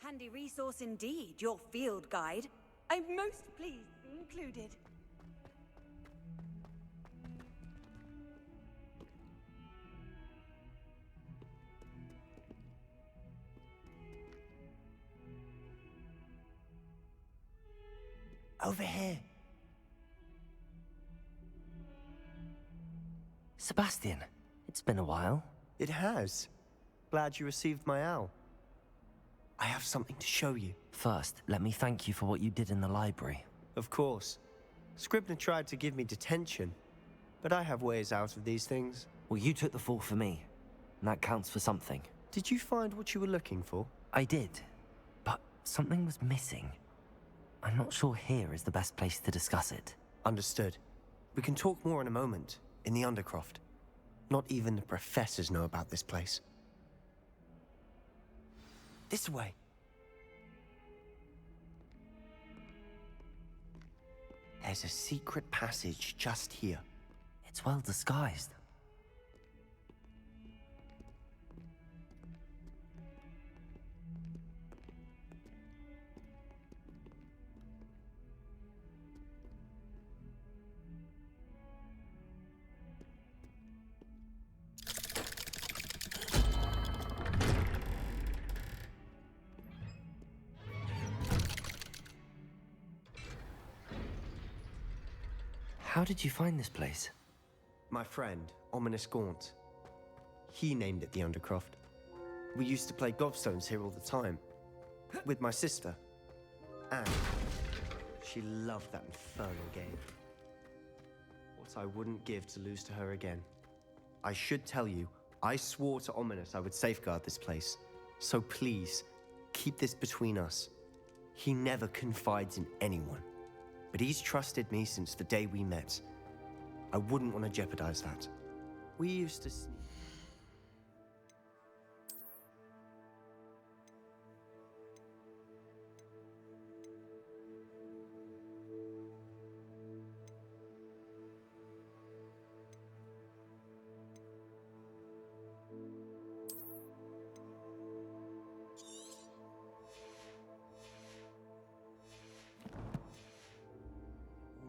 Handy resource indeed, your field guide. I'm most pleased to be included. Over here. Sebastian, it's been a while. It has. Glad you received my owl. I have something to show you. First, let me thank you for what you did in the library. Of course. Scribner tried to give me detention, but I have ways out of these things. Well, you took the fall for me, and that counts for something. Did you find what you were looking for? I did, but something was missing. I'm not sure here is the best place to discuss it. Understood. We can talk more in a moment, in the Undercroft. Not even the professors know about this place. This way. There's a secret passage just here. It's well disguised. How did you find this place? My friend, Ominous Gaunt. He named it the Undercroft. We used to play gobstones here all the time. With my sister. Anne. She loved that infernal game. What I wouldn't give to lose to her again. I should tell you, I swore to Ominous I would safeguard this place. So please, keep this between us. He never confides in anyone. But he's trusted me since the day we met. I wouldn't want to jeopardize that. We used to sneak.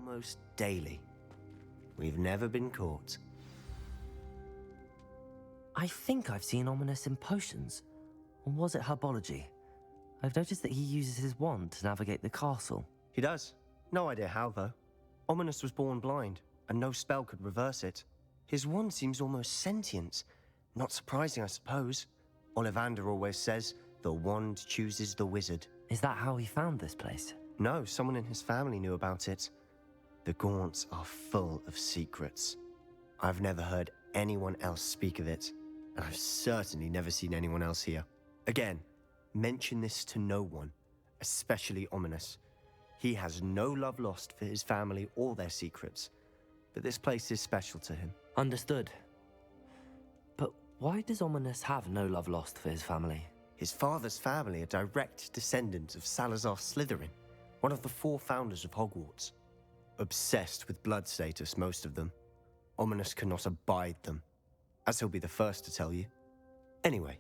Almost daily. We've never been caught. I think I've seen Ominous in potions. Or was it herbology? I've noticed that he uses his wand to navigate the castle. He does. No idea how, though. Ominous was born blind, and no spell could reverse it. His wand seems almost sentient. Not surprising, I suppose. Ollivander always says, the wand chooses the wizard. Is that how he found this place? No, someone in his family knew about it. The Gaunts are full of secrets. I've never heard anyone else speak of it, and I've certainly never seen anyone else here. Again, mention this to no one, especially Ominous. He has no love lost for his family or their secrets, but this place is special to him. Understood. But why does Ominous have no love lost for his family? His father's family are direct descendants of Salazar Slytherin, one of the 4 founders of Hogwarts. Obsessed with blood status, most of them. Ominous cannot abide them, as he'll be the first to tell you. Anyway,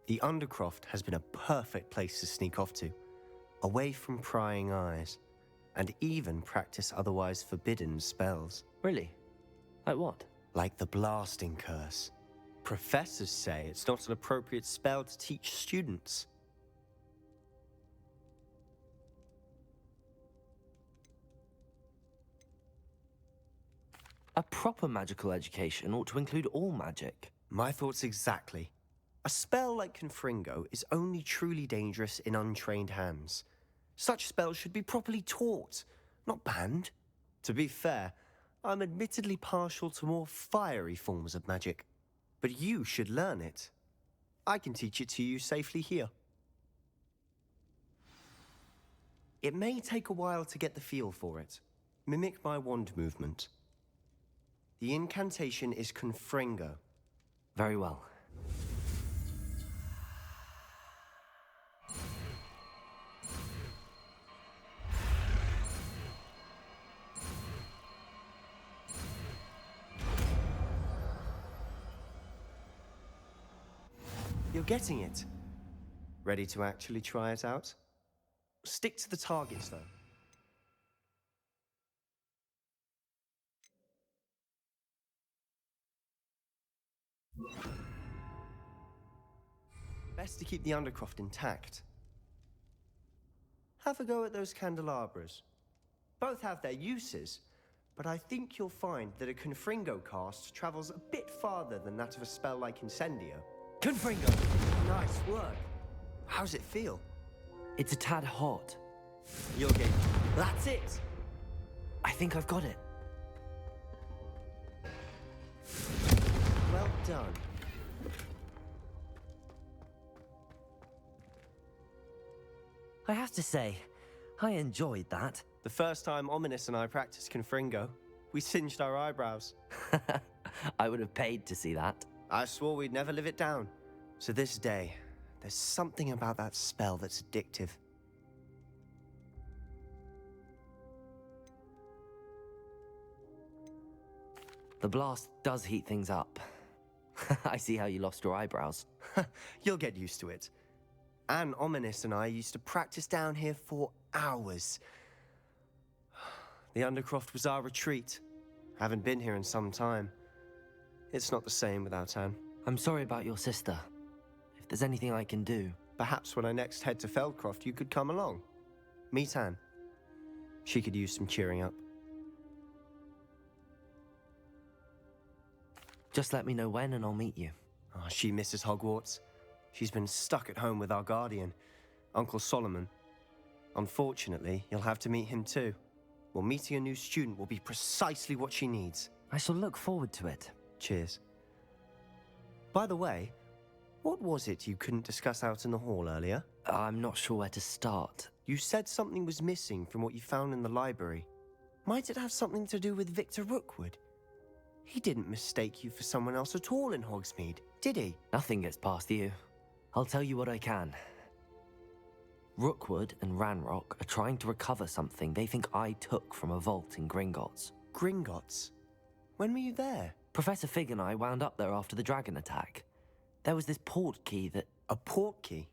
the Undercroft has been a perfect place to sneak off to, away from prying eyes, and even practice otherwise forbidden spells. Really? Like what? Like the blasting curse. Professors say it's not an appropriate spell to teach students. A proper magical education ought to include all magic. My thoughts exactly. A spell like Confringo is only truly dangerous in untrained hands. Such spells should be properly taught, not banned. To be fair, I'm admittedly partial to more fiery forms of magic. But you should learn it. I can teach it to you safely here. It may take a while to get the feel for it. Mimic my wand movement. The incantation is Confringo. Very well. You're getting it. Ready to actually try it out? Stick to the targets, though. Best to keep the Undercroft intact. Have a go at those candelabras. Both have their uses, but I think you'll find that a Confringo cast travels a bit farther than that of a spell like Incendio. Confringo! Nice work. How's it feel? It's a tad hot. You'll get... That's it! I think I've got it. Well done. I have to say, I enjoyed that. The first time Ominous and I practiced Confringo, we singed our eyebrows. I would have paid to see that. I swore we'd never live it down. So this day, there's something about that spell that's addictive. The blast does heat things up. I see how you lost your eyebrows. You'll get used to it. Anne, Ominous and I used to practice down here for hours. The Undercroft was our retreat. Haven't been here in some time. It's not the same without Anne. I'm sorry about your sister. If there's anything I can do... Perhaps when I next head to Feldcroft, you could come along. Meet Anne. She could use some cheering up. Just let me know when and I'll meet you. Oh, she misses Hogwarts. She's been stuck at home with our guardian, Uncle Solomon. Unfortunately, you'll have to meet him too. Well, meeting a new student will be precisely what she needs. I shall look forward to it. Cheers. By the way, what was it you couldn't discuss out in the hall earlier? I'm not sure where to start. You said something was missing from what you found in the library. Might it have something to do with Victor Rookwood? He didn't mistake you for someone else at all in Hogsmeade, did he? Nothing gets past you. I'll tell you what I can. Rookwood and Ranrock are trying to recover something they think I took from a vault in Gringotts. Gringotts? When were you there? Professor Fig and I wound up there after the dragon attack. There was this port key that... A port key?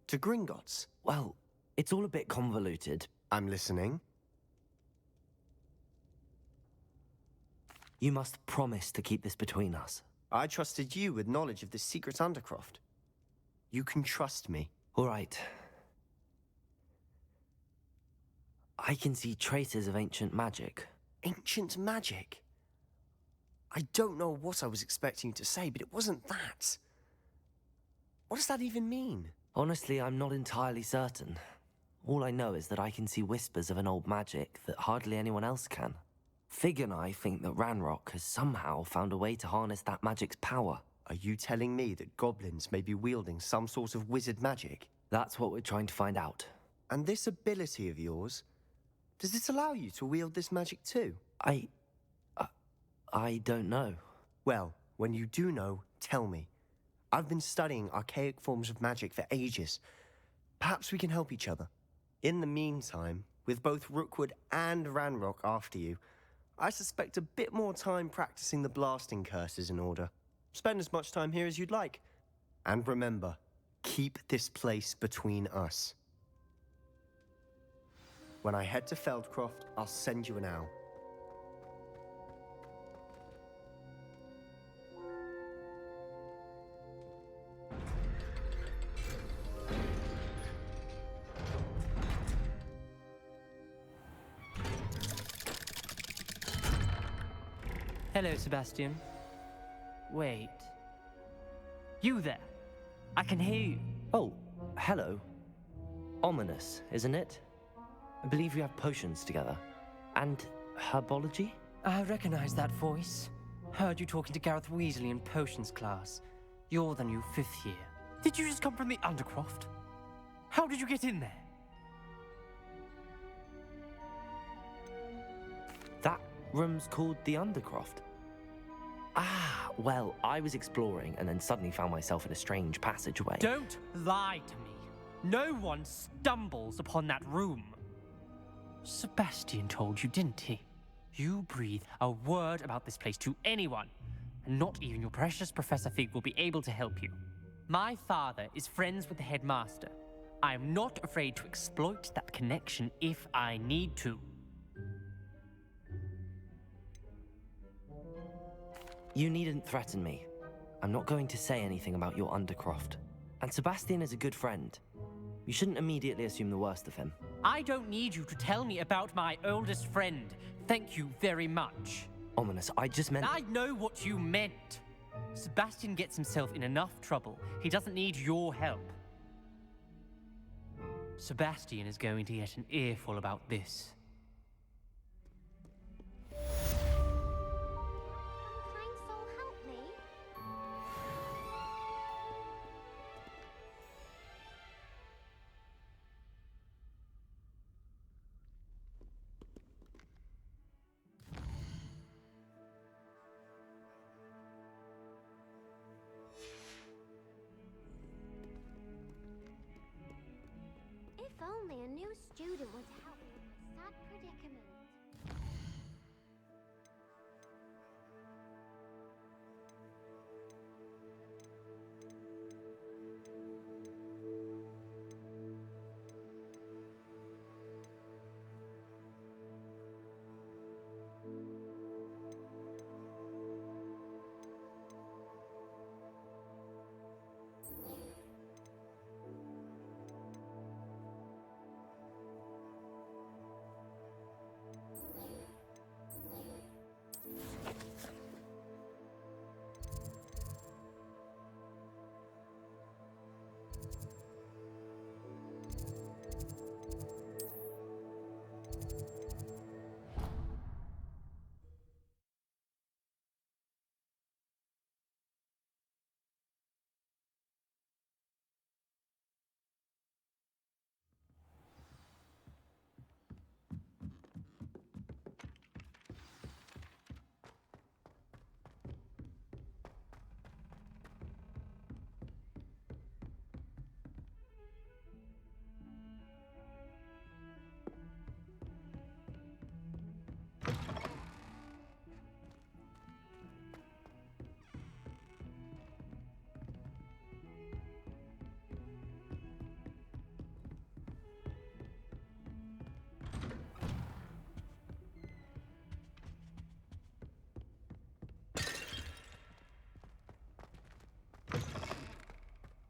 To Gringotts? Well, it's all a bit convoluted. I'm listening. You must promise to keep this between us. I trusted you with knowledge of this secret Undercroft. You can trust me. All right. I can see traces of ancient magic. Ancient magic? I don't know what I was expecting you to say, but it wasn't that. What does that even mean? Honestly, I'm not entirely certain. All I know is that I can see whispers of an old magic that hardly anyone else can. Fig and I think that Ranrock has somehow found a way to harness that magic's power. Are you telling me that goblins may be wielding some sort of wizard magic? That's what we're trying to find out. And this ability of yours, does it allow you to wield this magic too? I don't know. Well, when you do know, tell me. I've been studying archaic forms of magic for ages. Perhaps we can help each other. In the meantime, with both Rookwood and Ranrock after you, I suspect a bit more time practicing the blasting curse is in order. Spend as much time here as you'd like. And remember, keep this place between us. When I head to Feldcroft, I'll send you an owl. Hello, Sebastian. Wait. You there? I can hear you. Oh, hello. Ominous, isn't it? I believe we have potions together. And herbology? I recognize that voice. Heard you talking to Gareth Weasley in potions class. You're the new 5th year. Did you just come from the Undercroft? How did you get in there? That room's called the Undercroft. Ah, well, I was exploring and then suddenly found myself in a strange passageway. Don't lie to me. No one stumbles upon that room. Sebastian told you, didn't he? You breathe a word about this place to anyone, and not even your precious Professor Fig will be able to help you. My father is friends with the headmaster. I am not afraid to exploit that connection if I need to. You needn't threaten me. I'm not going to say anything about your Undercroft. And Sebastian is a good friend. You shouldn't immediately assume the worst of him. I don't need you to tell me about my oldest friend. Thank you very much. Ominous, I just meant... I know what you meant. Sebastian gets himself in enough trouble. He doesn't need your help. Sebastian is going to get an earful about this. Kind soul, help me. If only a new student would help me with my sad predicament.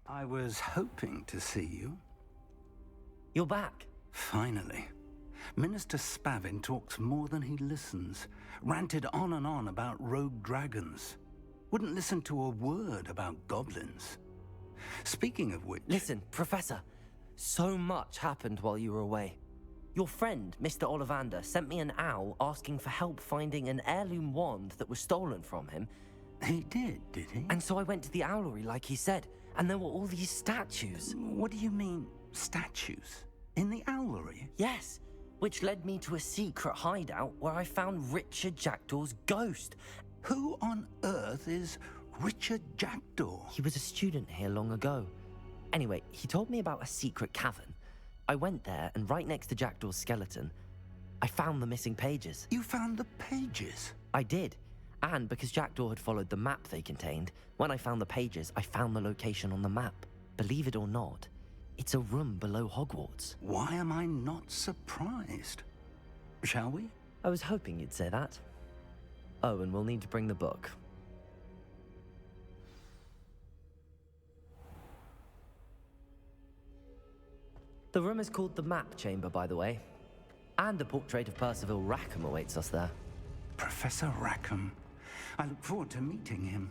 I was hoping to see you. You're back. Finally. Minister Spavin talks more than he listens. Ranted on and on about rogue dragons. Wouldn't listen to a word about goblins. Speaking of which... Listen, Professor. So much happened while you were away. Your friend, Mr. Ollivander, sent me an owl asking for help finding an heirloom wand that was stolen from him. He did he? And so I went to the owlery like he said, and there were all these statues. What do you mean, statues? In the owlery? Yes, which led me to a secret hideout where I found Richard Jackdaw's ghost. Who on earth is Richard Jackdaw? He was a student here long ago. Anyway, he told me about a secret cavern. I went there, and right next to Jackdaw's skeleton, I found the missing pages. You found the pages? I did. And because Jackdaw had followed the map they contained, when I found the pages, I found the location on the map. Believe it or not, it's a room below Hogwarts. Why am I not surprised? Shall we? I was hoping you'd say that. Oh, and we'll need to bring the book. The room is called the Map Chamber, by the way. And a portrait of Percival Rackham awaits us there. Professor Rackham. I look forward to meeting him.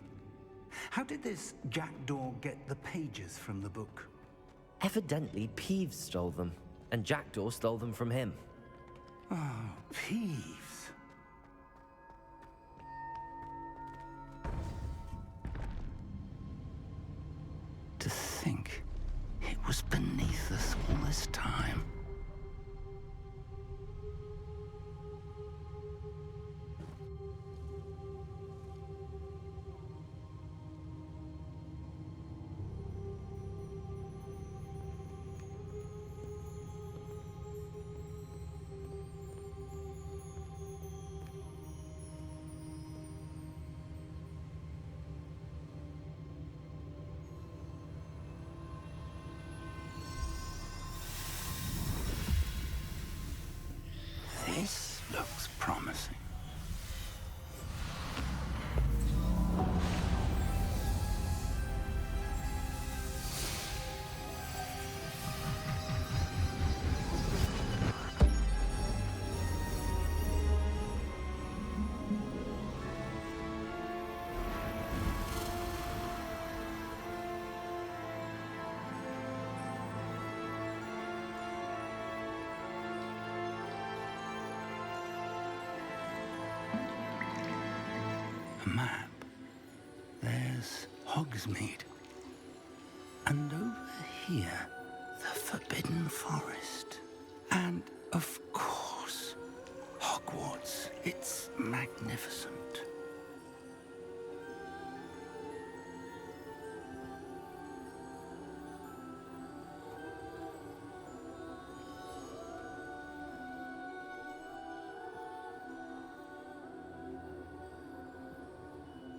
How did this Jackdaw get the pages from the book? Evidently, Peeves stole them, and Jackdaw stole them from him. Oh, Peeves. To think it was beneath us all this time. map, there's Hogsmeade. And over here, the Forbidden Forest. And, of course, Hogwarts. It's magnificent.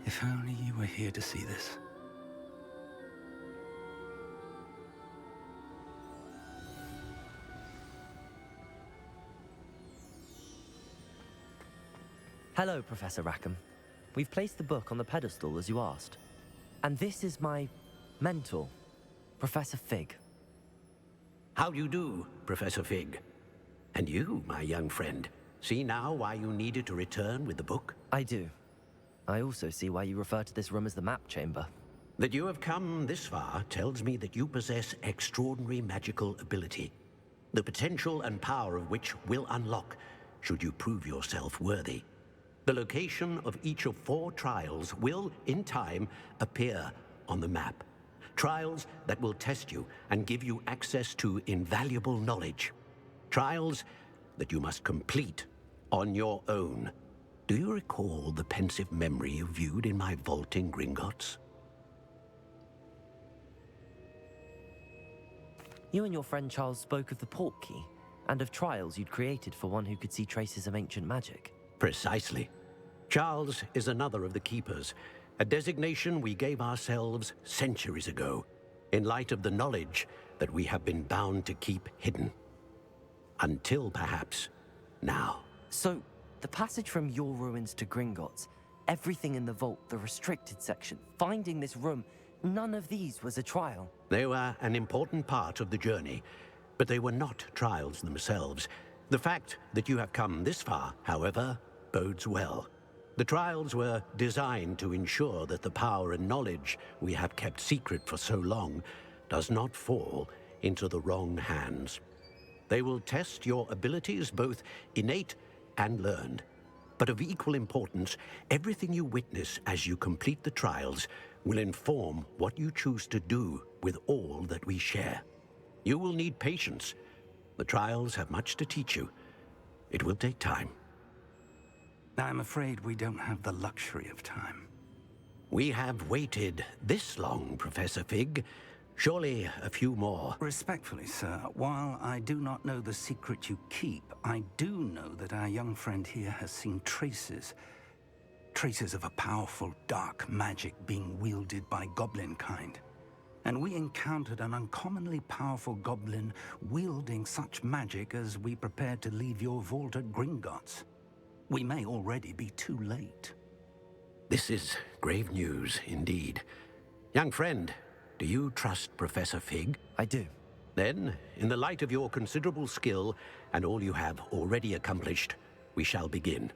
If only you were here to see this. Hello, Professor Rackham. We've placed the book on the pedestal as you asked. And this is my mentor, Professor Fig. How do you do, Professor Fig? And you, my young friend, see now why you needed to return with the book? I do. I also see why you refer to this room as the map chamber. That you have come this far tells me that you possess extraordinary magical ability, the potential and power of which will unlock should you prove yourself worthy. The location of each of 4 trials will, in time, appear on the map. Trials that will test you and give you access to invaluable knowledge. Trials that you must complete on your own. Do you recall the pensive memory you viewed in my vault in Gringotts? You and your friend Charles spoke of the port key, and of trials you'd created for one who could see traces of ancient magic. Precisely. Charles is another of the Keepers, a designation we gave ourselves centuries ago, in light of the knowledge that we have been bound to keep hidden. Until, perhaps, now. So, the passage from your ruins to Gringotts, everything in the vault, the restricted section, finding this room, none of these was a trial. They were an important part of the journey, but they were not trials themselves. The fact that you have come this far, however, bodes well. The trials were designed to ensure that the power and knowledge we have kept secret for so long does not fall into the wrong hands. They will test your abilities, both innate and learned. But of equal importance, everything you witness as you complete the trials will inform what you choose to do with all that we share. You will need patience. The trials have much to teach you. It will take time. I'm afraid we don't have the luxury of time. We have waited this long, Professor Fig. Surely a few more. Respectfully, sir, while I do not know the secret you keep, I do know that our young friend here has seen traces of a powerful dark magic being wielded by goblin kind. And we encountered an uncommonly powerful goblin wielding such magic as we prepared to leave your vault at Gringotts. We may already be too late. This is grave news indeed. Young friend, do you trust Professor Fig? I do. Then, in the light of your considerable skill and all you have already accomplished, we shall begin.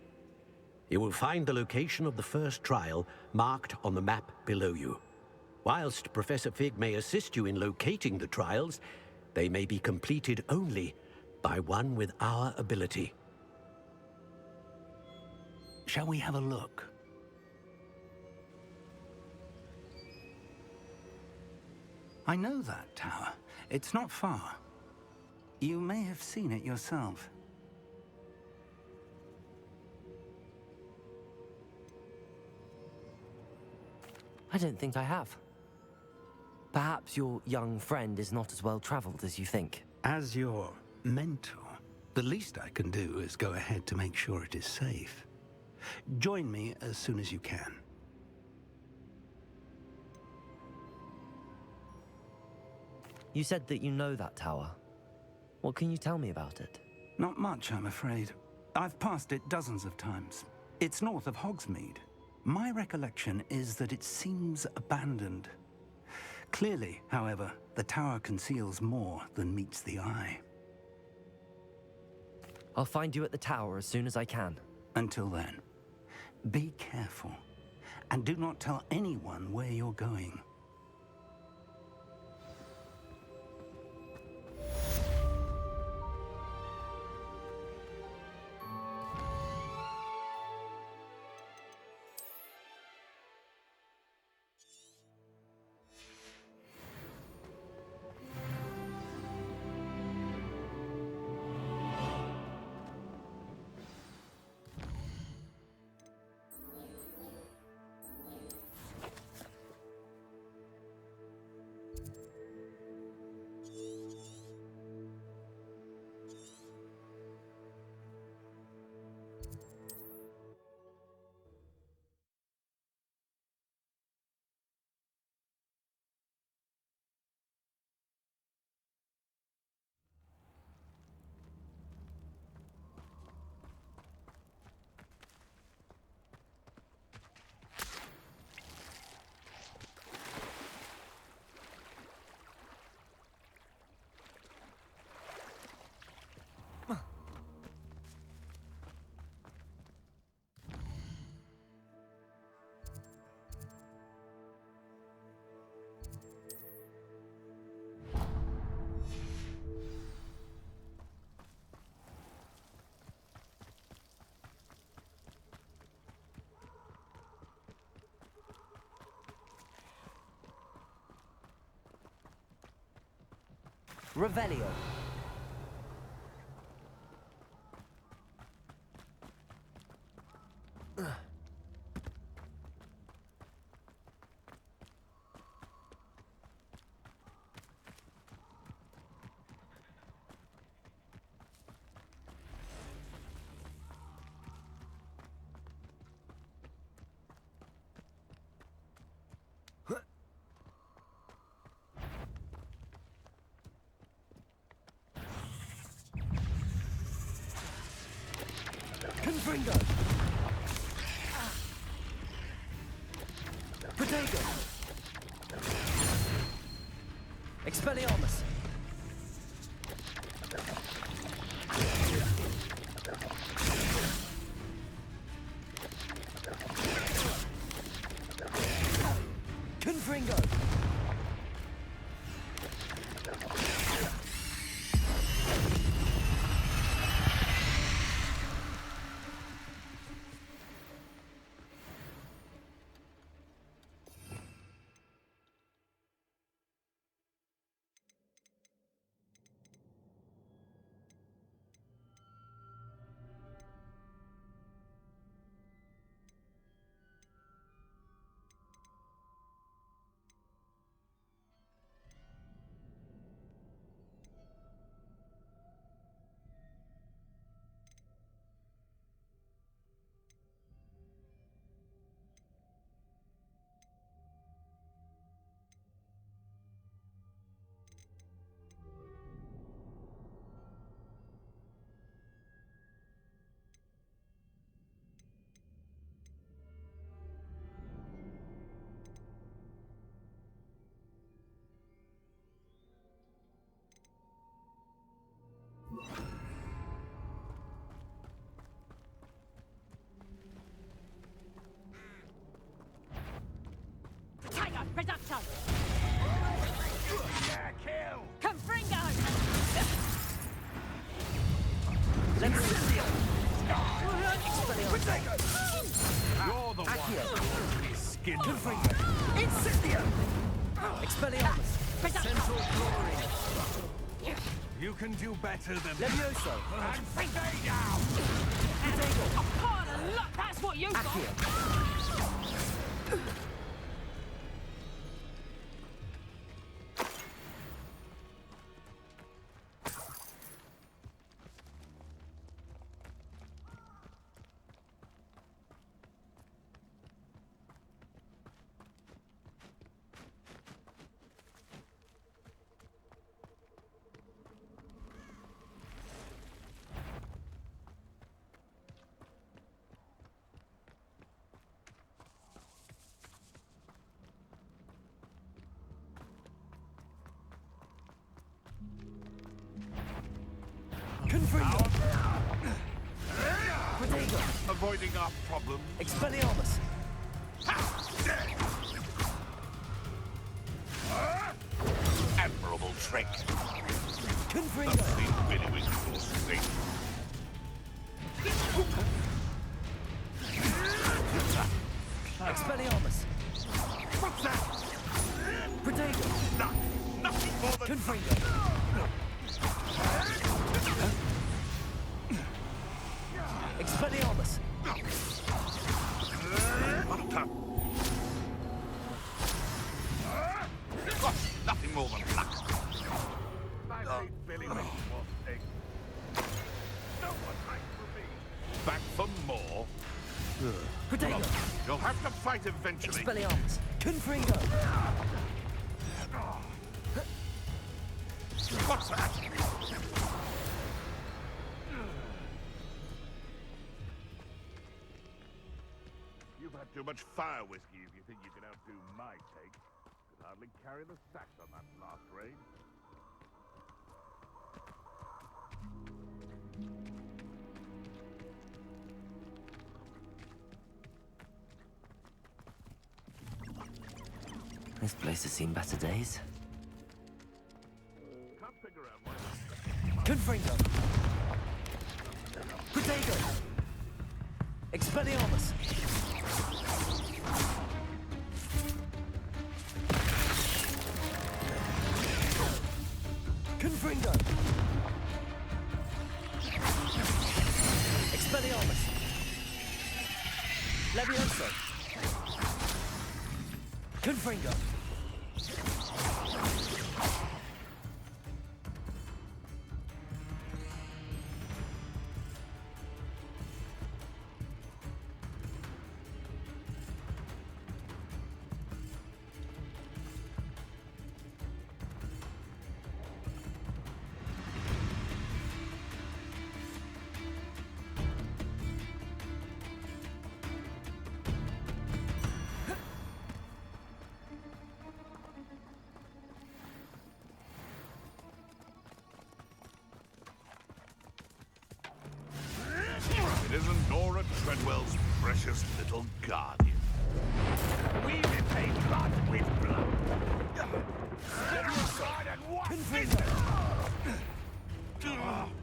You will find the location of the first trial marked on the map below you. Whilst Professor Fig may assist you in locating the trials, they may be completed only by one with our ability. Shall we have a look? I know that tower. It's not far. You may have seen it yourself. I don't think I have. Perhaps your young friend is not as well traveled as you think. As your mentor, the least I can do is go ahead to make sure it is safe. Join me as soon as you can. You said that you know that tower. What can you tell me about it? Not much, I'm afraid. I've passed it dozens of times. It's north of Hogsmeade. My recollection is that it seems abandoned. Clearly, however, the tower conceals more than meets the eye. I'll find you at the tower as soon as I can. Until then, be careful, and do not tell anyone where you're going. Revelio. Confringo! Protego! Expelliarmus! Confringo! Tiger, Reducto! Yeah, kill! Confringo! Lembriccio! You're the one. Skin Confringo! Incendio! Expelliarmus! Reducto! You can do better than Levioso! And stay down! Protego! A pile of luck, that's what you got! Accio! Confringo! Protego! Avoiding our problems. Expelliarmus! Admirable trick. Confringo! Billowing your state. Expelliarmus! What's that? Protego! No, nothing more than Confringo! Expelliarmus! nothing more than luck. Billy no one likes for me. Back for more. Protego! You'll have to fight eventually. Expelliarmus! Confringo! What's that? You've had too much fire whiskey if you think you can outdo my take. Could hardly carry the sacks on that last raid. This place has seen better days. Can't figure out why. Confringo! Protego! Expelliarmus! Confringo! Confringo! Expelliarmus! Levioso! Confringo! It isn't Nora Treadwell's precious little guardian. We repay blood with blood. Step aside and watch this!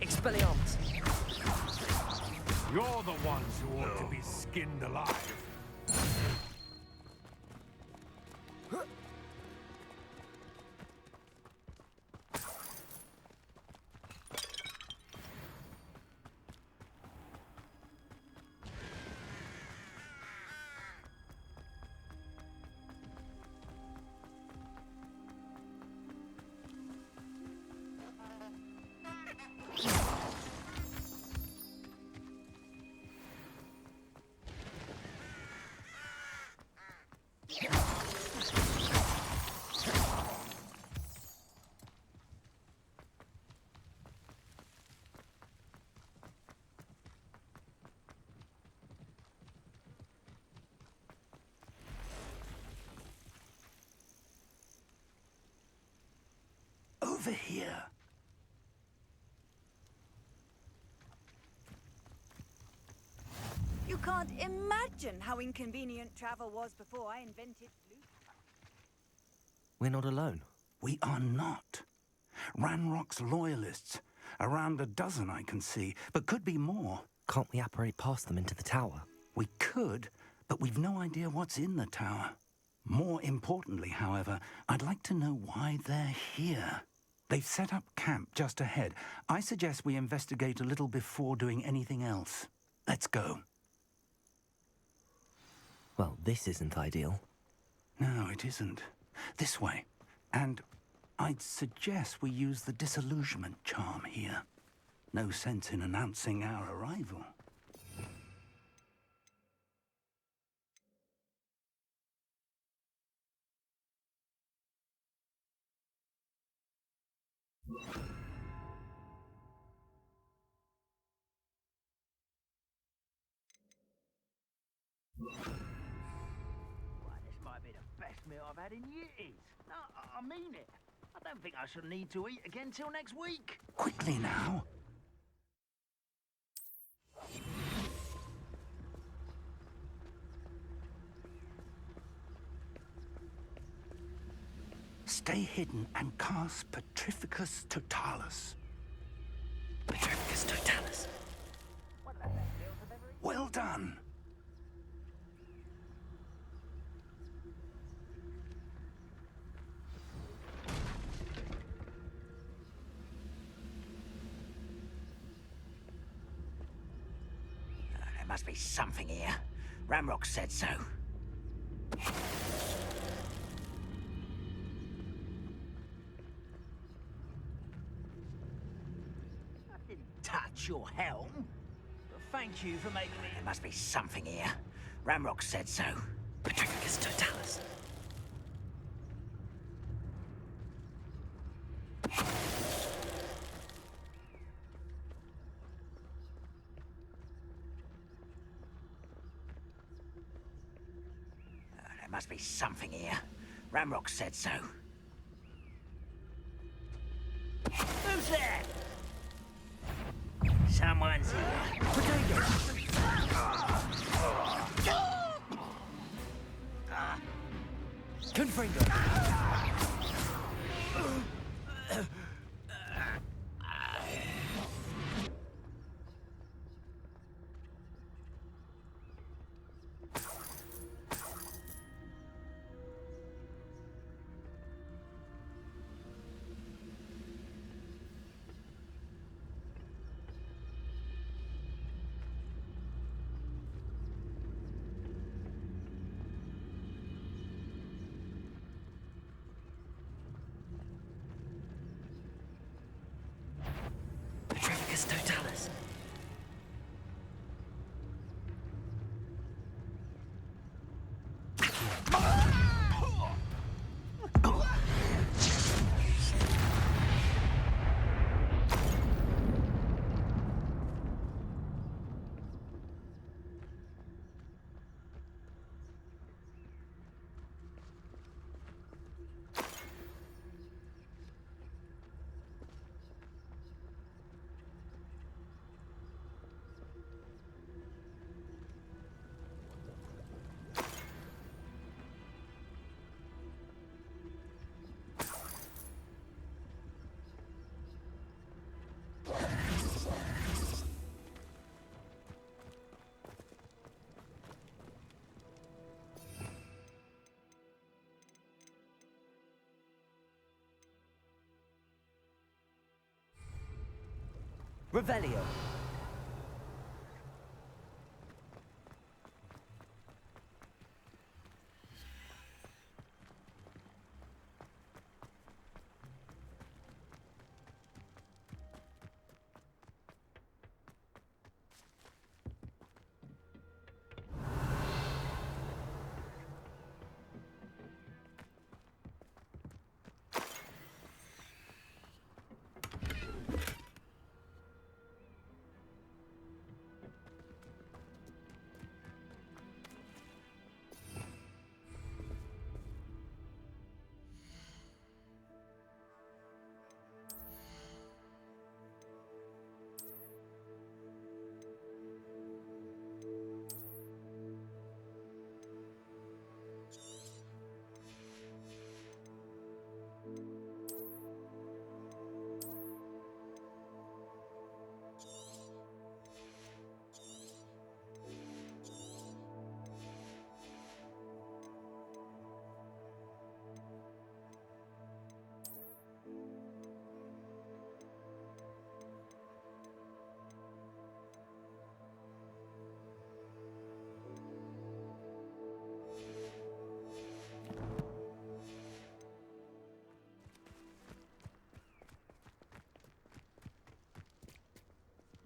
Expelliarmus! You're the ones who ought to be skinned alive. Over here. You can't imagine how inconvenient travel was before I invented blue. We're not alone. We are not. Ranrock's loyalists. Around a dozen I can see, but could be more. Can't we apparate past them into the tower? We could, but we've no idea what's in the tower. More importantly, however, I'd like to know why they're here. They've set up camp just ahead. I suggest we investigate a little before doing anything else. Let's go. Well, this isn't ideal. No, it isn't. This way. And I'd suggest we use the disillusionment charm here. No sense in announcing our arrival. Well, this might be the best meal I've had in years. No, I mean it. I don't think I shall need to eat again till next week. Quickly now. Stay hidden and cast Petrificus Totalis. Petrificus Totalis. Well done. There must be something here. Ramrock said so. I didn't touch your helm. But thank you for making me... There must be something here. Ramrock said so. Petrificus Totalis. There must be something here. Ramrock said so. Who's there? Someone's here. Confringo! Revelio.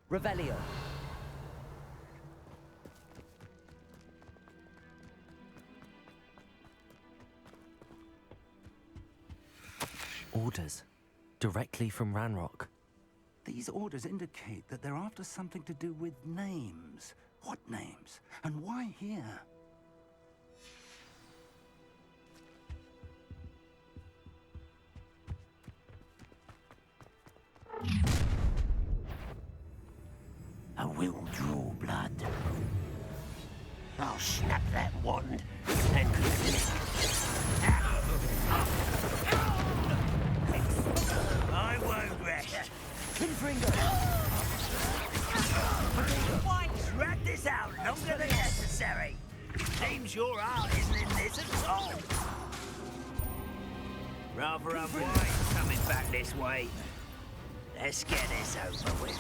Revelio. Orders. Directly from Ranrock. These orders indicate that they're after something to do with names. What names? And why here? I will draw blood. I'll snap that wand and I won't rest. Drag this out longer than necessary. Seems your heart isn't in this at all. Rather avoid coming back this way. Let's get this over with.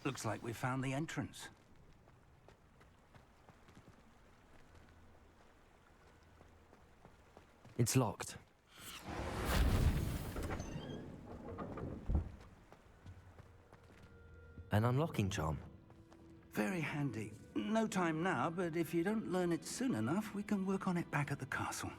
Looks like we found the entrance. It's locked. An unlocking charm. Very handy. No time now, but if you don't learn it soon enough, we can work on it back at the castle.